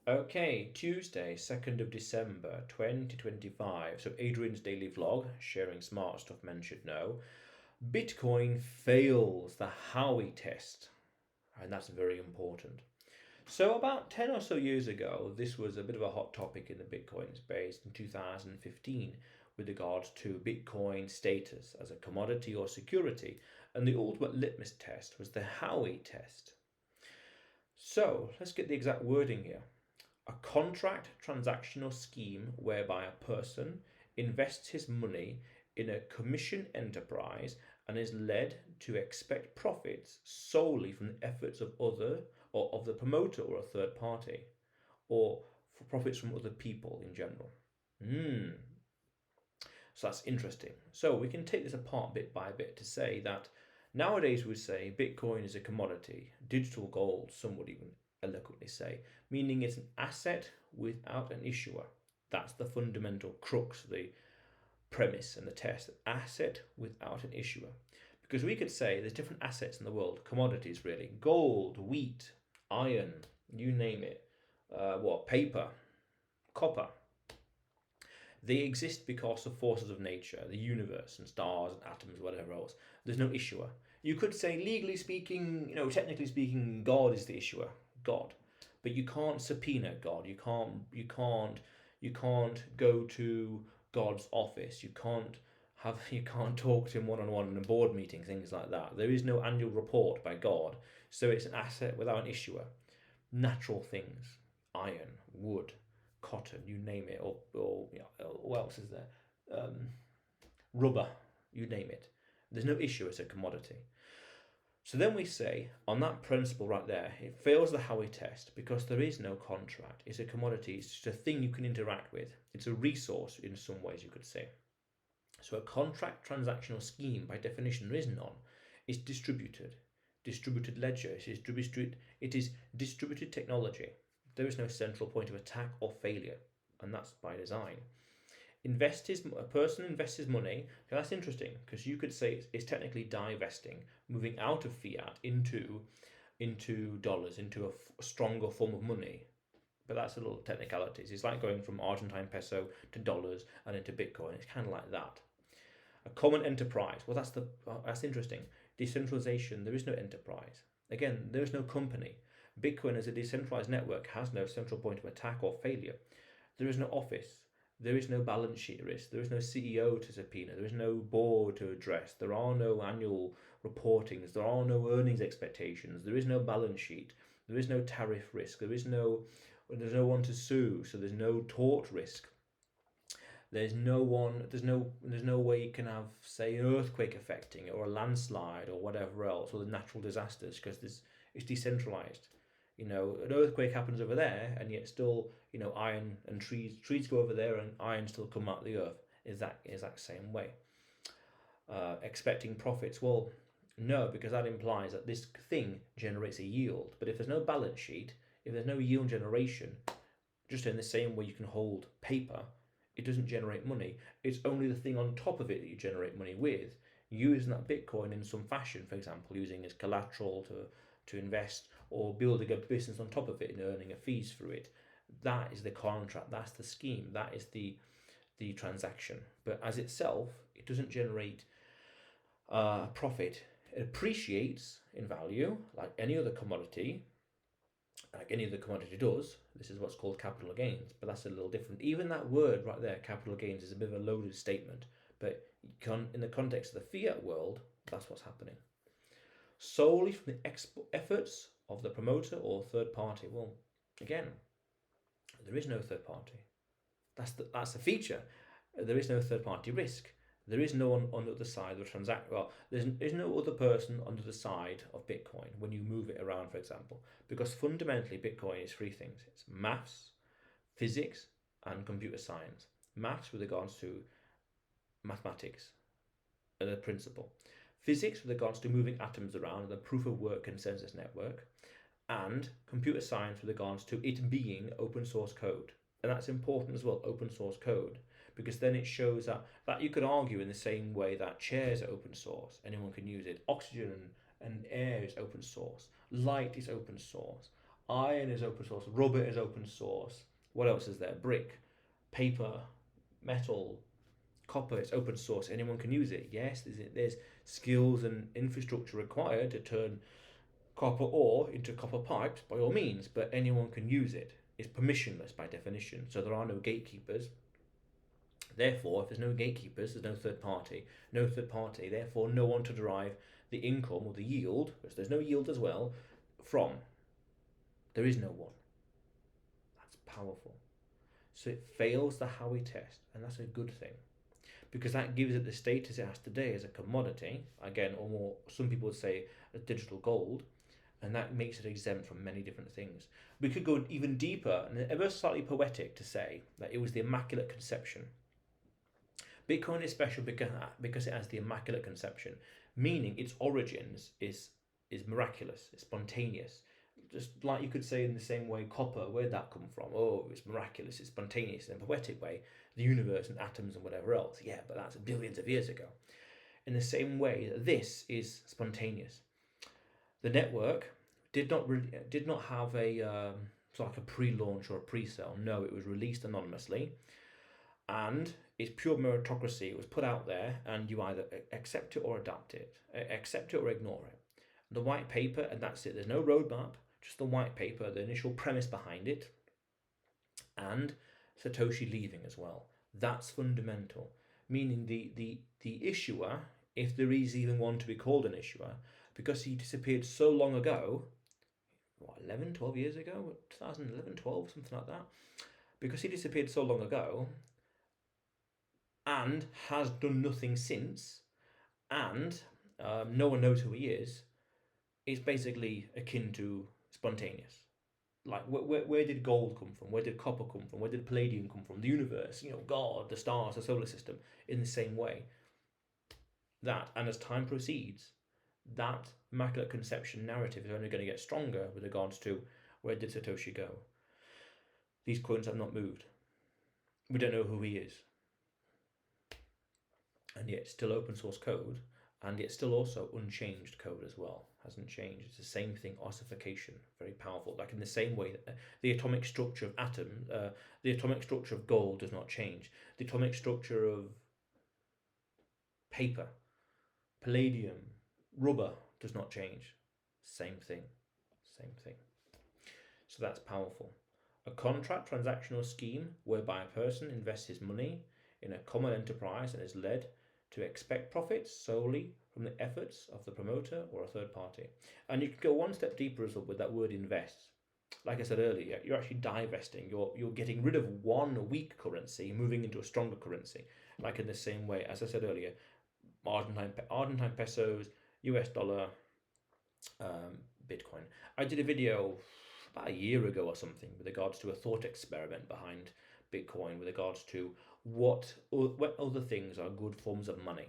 Okay, Tuesday, 2nd of December 2025. So, Adrian's daily vlog, sharing smart stuff men should know. Bitcoin fails the Howey test, and that's very important. So, about 10 or so years ago, this was a bit of a hot topic in the Bitcoin space in 2015 with regards to Bitcoin status as a commodity or security, and the ultimate litmus test was the Howey test. So, let's get the exact wording here. A contract transactional scheme whereby a person invests his money in a commission enterprise and is led to expect profits solely from the efforts of other or of the promoter or a third party, or for profits from other people in general. So that's interesting. So we can take this apart bit by bit to say that nowadays we say Bitcoin is a commodity, digital gold, some would even eloquently say, meaning it's an asset without an issuer. That's the fundamental crux, the premise and the test. Asset without an issuer. Because we could say there's different assets in the world, commodities really, gold, wheat, iron, you name it, paper, copper. They exist because of forces of nature, the universe and stars and atoms, whatever else. There's no issuer. You could say, legally speaking, technically speaking, God is the issuer, God. But you can't subpoena God. You can't go to God's office. You can't talk to him one on one in a board meeting, things like that. There is no annual report by God, so it's an asset without an issuer. Natural things, iron, wood, cotton, you name it, or what else is there? Rubber, you name it. There's no issue, it's a commodity. So then we say, on that principle right there, it fails the Howey test because there is no contract. It's a commodity, it's just a thing you can interact with. It's a resource in some ways, you could say. So a contract transactional scheme, by definition, there is none. It's distributed. Distributed ledger, it is distributed technology. There is no central point of attack or failure, and that's by design. A person invests his money. Now that's interesting because you could say it's technically divesting, moving out of fiat into dollars, into a stronger form of money. But that's a little technicalities. It's like going from Argentine peso to dollars and into Bitcoin. It's kind of like that. A common enterprise. Well, that's interesting. Decentralization. There is no enterprise. Again, there is no company. Bitcoin as a decentralized network has no central point of attack or failure. There is no office. There is no balance sheet risk. There is no CEO to subpoena. There is no board to address. There are no annual reportings. There are no earnings expectations. There is no balance sheet. There is no tariff risk. There's no one to sue, so there's no tort risk. There's no way you can have, say, an earthquake affecting it, or a landslide, or whatever else, or the natural disasters, because it's decentralized. An earthquake happens over there, and yet still, iron and trees go over there, and iron still come out of the earth. Is that same way? Expecting profits? Well, no, because that implies that this thing generates a yield. But if there's no balance sheet, if there's no yield generation, just in the same way you can hold paper, it doesn't generate money. It's only the thing on top of it that you generate money with. Using that Bitcoin in some fashion, for example, using as collateral to invest, or building a business on top of it and earning a fees through it. That is the contract, that's the scheme, that is the transaction. But as itself, it doesn't generate profit. It appreciates in value like any other commodity, does. This is what's called capital gains, but that's a little different. Even that word right there, capital gains, is a bit of a loaded statement, but in the context of the fiat world, that's what's happening. Solely from the efforts of the promoter or third party. Well, again, there is no third party. That's the feature. There is no third party risk. There is no one on the other side of the transaction. Well, there's no other person on the other side of Bitcoin when you move it around, for example, because fundamentally Bitcoin is three things. It's maths, physics, and computer science. Maths with regards to mathematics, the principle. Physics with regards to moving atoms around, the proof of work consensus network, and computer science with regards to it being open source code. And that's important as well, open source code, because then it shows that you could argue in the same way that chairs are open source, anyone can use it. Oxygen and air is open source. Light is open source. Iron is open source. Rubber is open source. What else is there? Brick, paper, metal, copper. It's open source. Anyone can use it. Yes, there's skills and infrastructure required to turn copper ore into copper pipes by all means, but anyone can use it. It's permissionless by definition, so there are no gatekeepers. Therefore, if there's no gatekeepers, there's no third party. No third party, therefore, no one to derive the income or the yield, because there's no yield as well, from. There is no one. That's powerful. So it fails the Howey test, and that's a good thing, because that gives it the status it has today as a commodity, again, or more, some people would say a digital gold, and that makes it exempt from many different things. We could go even deeper and ever slightly poetic to say that it was the Immaculate Conception. Bitcoin is special because it has the Immaculate Conception, meaning its origins is miraculous, it's spontaneous. Just like you could say in the same way, copper, where'd that come from? Oh, it's miraculous, it's spontaneous in a poetic way. The universe and atoms and whatever else. Yeah, but that's billions of years ago. In the same way, this is spontaneous. The network did not have a like a pre-launch or a pre-sale. No, it was released anonymously, and it's pure meritocracy. It was put out there, and you either accept it or adapt it, accept it or ignore it. The white paper, and that's it. There's no roadmap, just the white paper, the initial premise behind it, and Satoshi leaving as well. That's fundamental. Meaning the issuer, if there is even one to be called an issuer, because he disappeared so long ago, 11, 12 years ago, 2011, 12, something like that, because he disappeared so long ago and has done nothing since, and no one knows who he is, it's basically akin to spontaneous. Like, where did gold come from? Where did copper come from? Where did palladium come from? The universe, God, the stars, the solar system, in the same way. That, and as time proceeds, that Immaculate Conception narrative is only going to get stronger with regards to where did Satoshi go? These coins have not moved. We don't know who he is. And yet still open source code, and yet still also unchanged code as well. Hasn't changed. It's the same thing, ossification, very powerful. Like in the same way, the atomic structure of atoms, the atomic structure of gold does not change. The atomic structure of paper, palladium, rubber does not change. Same thing. So that's powerful. A contract transactional scheme whereby a person invests his money in a common enterprise and is led to expect profits solely from the efforts of the promoter or a third party. And you can go one step deeper as well with that word invest. Like I said earlier, you're actually divesting. You're getting rid of one weak currency, moving into a stronger currency. Like in the same way, as I said earlier, Argentine pesos, US dollar, Bitcoin. I did a video about a year ago or something with regards to a thought experiment behind Bitcoin, with regards to what other things are good forms of money.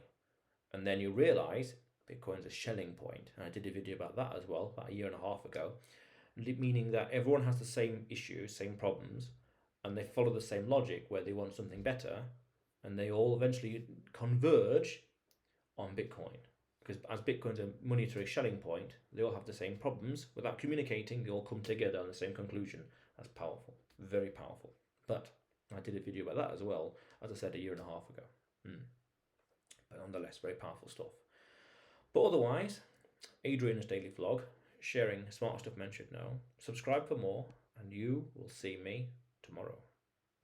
And then you realize Bitcoin's a Schelling point. And I did a video about that as well, about a year and a half ago, meaning that everyone has the same issues, same problems, and they follow the same logic where they want something better, and they all eventually converge on Bitcoin. Because as Bitcoin's a monetary Schelling point, they all have the same problems. Without communicating, they all come together on the same conclusion. That's powerful, very powerful. But I did a video about that as well, as I said, a year and a half ago. But nonetheless, very powerful stuff. But otherwise, Adrian's daily vlog, sharing smart stuff men should know. Subscribe for more, and you will see me tomorrow.